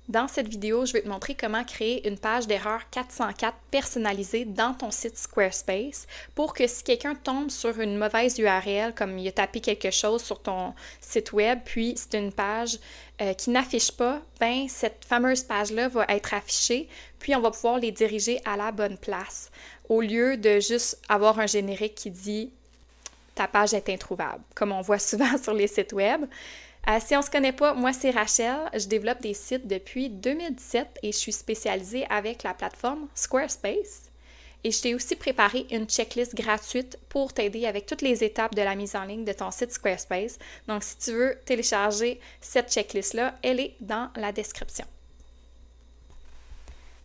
Dans cette vidéo, je vais te montrer comment créer une page d'erreur 404 personnalisée dans ton site Squarespace pour que si quelqu'un tombe sur une mauvaise URL, comme il a tapé quelque chose sur ton site web, puis c'est une page qui n'affiche pas, ben cette fameuse page-là va être affichée, puis on va pouvoir les diriger à la bonne place, au lieu de juste avoir un générique qui dit « ta page est introuvable », comme on voit souvent sur les sites web. Si on ne se connaît pas, moi c'est Rachel, je développe des sites depuis 2017 et je suis spécialisée avec la plateforme Squarespace. Et je t'ai aussi préparé une checklist gratuite pour t'aider avec toutes les étapes de la mise en ligne de ton site Squarespace. Donc si tu veux télécharger cette checklist-là, elle est dans la description.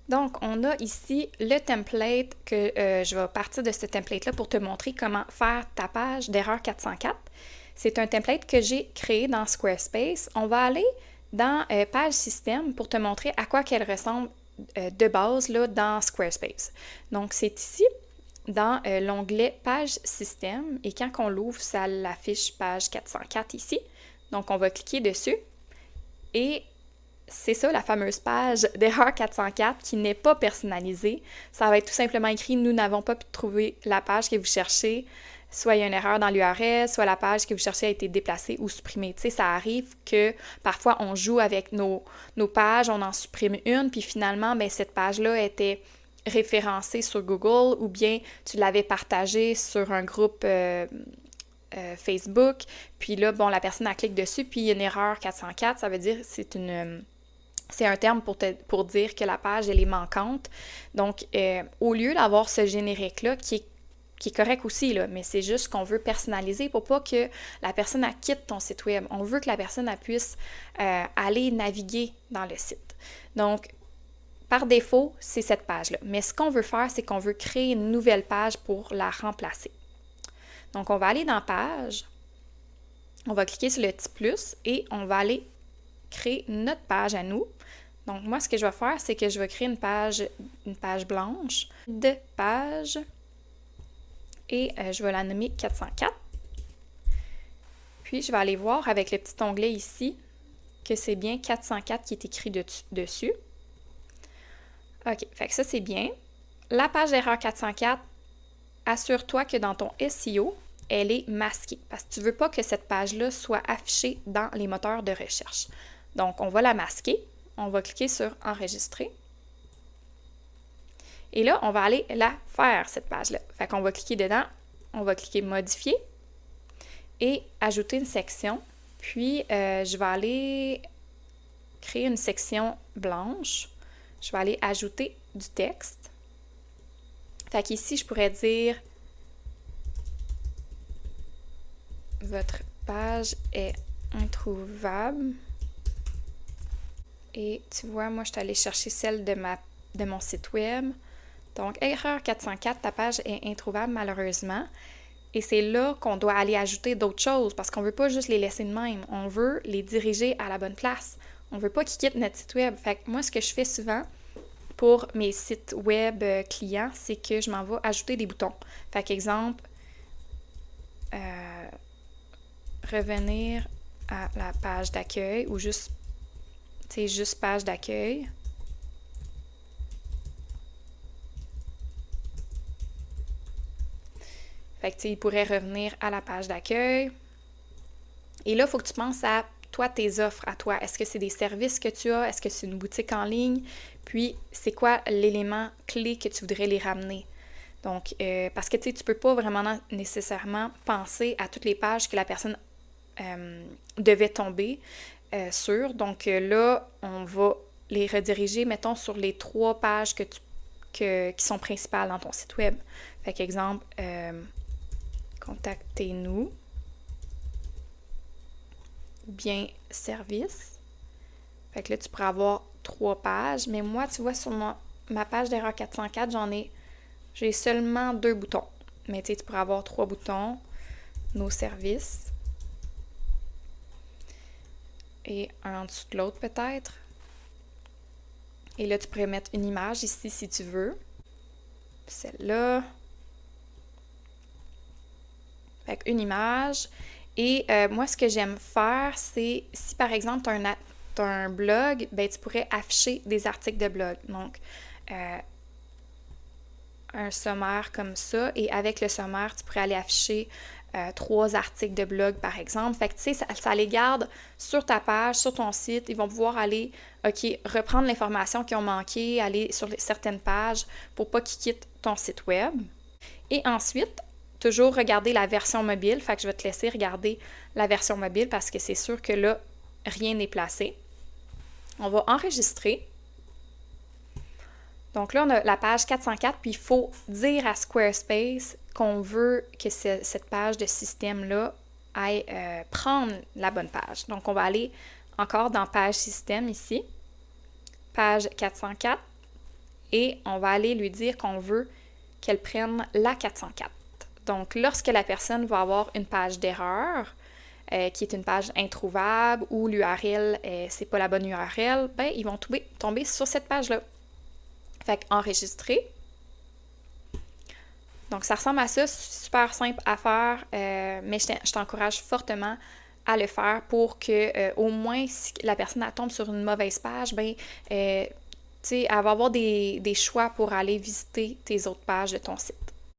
Donc, on a ici le template que je vais partir de ce template-là pour te montrer comment faire ta page d'erreur 404. C'est un template que j'ai créé dans Squarespace. On va aller dans Page Système pour te montrer à quoi qu'elle ressemble de base là, dans Squarespace. Donc, c'est ici, dans l'onglet Page Système, et quand on l'ouvre, ça l'affiche page 404 ici. Donc, on va cliquer dessus et c'est ça, la fameuse page d'erreur 404 qui n'est pas personnalisée. Ça va être tout simplement écrit « Nous n'avons pas pu trouver la page que vous cherchez ». Soit il y a une erreur dans l'URL, soit la page que vous cherchez a été déplacée ou supprimée. Tu sais, ça arrive que parfois on joue avec nos pages, on en supprime une, puis finalement, bien, cette page-là était référencée sur Google ou bien tu l'avais partagée sur un groupe Facebook, puis là, bon, la personne elle clique dessus, puis il y a une erreur 404, ça veut dire c'est un terme pour dire que la page, elle est manquante. Donc, au lieu d'avoir ce générique-là qui est correct aussi, là, mais c'est juste qu'on veut personnaliser pour pas que la personne elle quitte ton site web. On veut que la personne elle puisse aller naviguer dans le site. Donc, par défaut, c'est cette page-là. Mais ce qu'on veut faire, c'est qu'on veut créer une nouvelle page pour la remplacer. Donc, on va aller dans Page, on va cliquer sur le petit plus et on va aller créer notre page à nous. Donc, moi, ce que je vais faire, c'est que je vais créer une page blanche de page et je vais la nommer 404. Puis, je vais aller voir avec le petit onglet ici que c'est bien 404 qui est écrit dessus. OK, fait que ça, c'est bien. La page d'erreur 404, assure-toi que dans ton SEO, elle est masquée parce que tu ne veux pas que cette page-là soit affichée dans les moteurs de recherche. Donc, on va la masquer. On va cliquer sur « Enregistrer ». Et là, on va aller la faire, cette page-là. Fait qu'on va cliquer dedans, on va cliquer « Modifier » et ajouter une section. Puis, je vais aller créer une section blanche. Je vais aller ajouter du texte. Fait qu'ici, je pourrais dire « Votre page est introuvable ». Et tu vois, moi, je suis allée chercher celle de mon site web. Donc, erreur 404, ta page est introuvable malheureusement. Et c'est là qu'on doit aller ajouter d'autres choses parce qu'on ne veut pas juste les laisser de même. On veut les diriger à la bonne place. On ne veut pas qu'ils quittent notre site web. Fait que moi, ce que je fais souvent pour mes sites web clients, c'est que je m'en vais ajouter des boutons. Fait qu'exemple, revenir à la page d'accueil ou juste page d'accueil. Fait que il pourrait revenir à la page d'accueil. Et là, il faut que tu penses à toi, tes offres à toi. Est-ce que c'est des services que tu as? Est-ce que c'est une boutique en ligne? Puis, c'est quoi l'élément clé que tu voudrais les ramener? Donc, parce que tu ne peux pas vraiment nécessairement penser à toutes les pages que la personne devait tomber sur. Donc là, on va les rediriger, mettons, sur les 3 pages qui sont principales dans ton site web. Fait qu'exemple, contactez-nous ou bien service. Fait que là, tu pourras avoir 3 pages. Mais moi, tu vois, sur ma page d'erreur 404, j'ai seulement 2 boutons. Mais tu sais, tu pourras avoir 3 boutons. Nos services. Et un en dessous de l'autre peut-être. Et là, tu pourrais mettre une image ici si tu veux. Celle-là. Fait qu'une image. Et moi, ce que j'aime faire, c'est si par exemple, tu as tu as un blog, ben, tu pourrais afficher des articles de blog. Donc, un sommaire comme ça, et avec le sommaire, tu pourrais aller afficher 3 articles de blog, par exemple. Fait que, tu sais, ça les garde sur ta page, sur ton site. Ils vont pouvoir aller, OK, reprendre l'information qu'ils ont manqué, aller sur certaines pages pour pas qu'ils quittent ton site web. Et ensuite, toujours regarder la version mobile. Fait que je vais te laisser regarder la version mobile parce que c'est sûr que là, rien n'est placé. On va enregistrer. Donc là, on a la page 404, puis il faut dire à Squarespace qu'on veut que cette page de système-là aille prendre la bonne page. Donc, on va aller encore dans page système ici, page 404, et on va aller lui dire qu'on veut qu'elle prenne la 404. Donc, lorsque la personne va avoir une page d'erreur, qui est une page introuvable, ou l'URL, c'est pas la bonne URL, ben, ils vont tomber sur cette page-là. Fait qu'enregistrer. Donc, ça ressemble à ça, super simple à faire, mais je t'encourage fortement à le faire pour que, au moins, si la personne tombe sur une mauvaise page, ben, tu sais, elle va avoir des choix pour aller visiter tes autres pages de ton site.